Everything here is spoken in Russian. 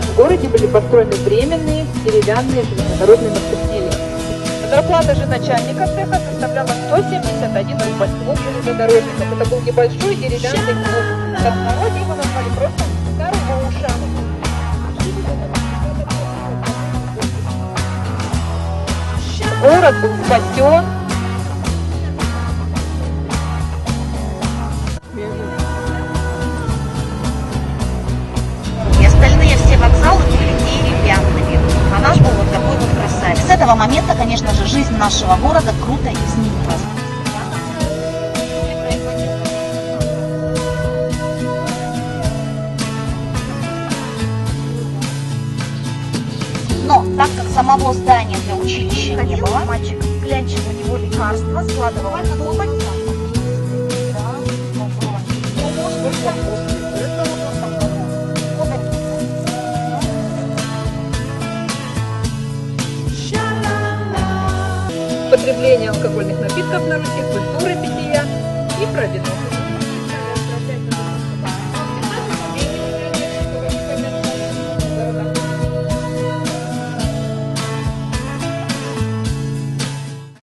нас в городе были построены временные деревянные железнодорожные мостовки. Зарплата же начальника цеха составляла 171 рубль. Клуб железнодорожников. Это был небольшой деревянный клуб. В народе его назвали просто Кармуша. Город был спасен. И остальные все вокзалы были деревянными. А наш был вот такой вот красавец. С этого момента, конечно же, жизнь нашего города круто изменилась. Но так как самого здания для училища не было, мальчик клянчил у него лекарства, складывал в тумбочку. Потребление алкогольных напитков на Руси, культуры питья и про вино.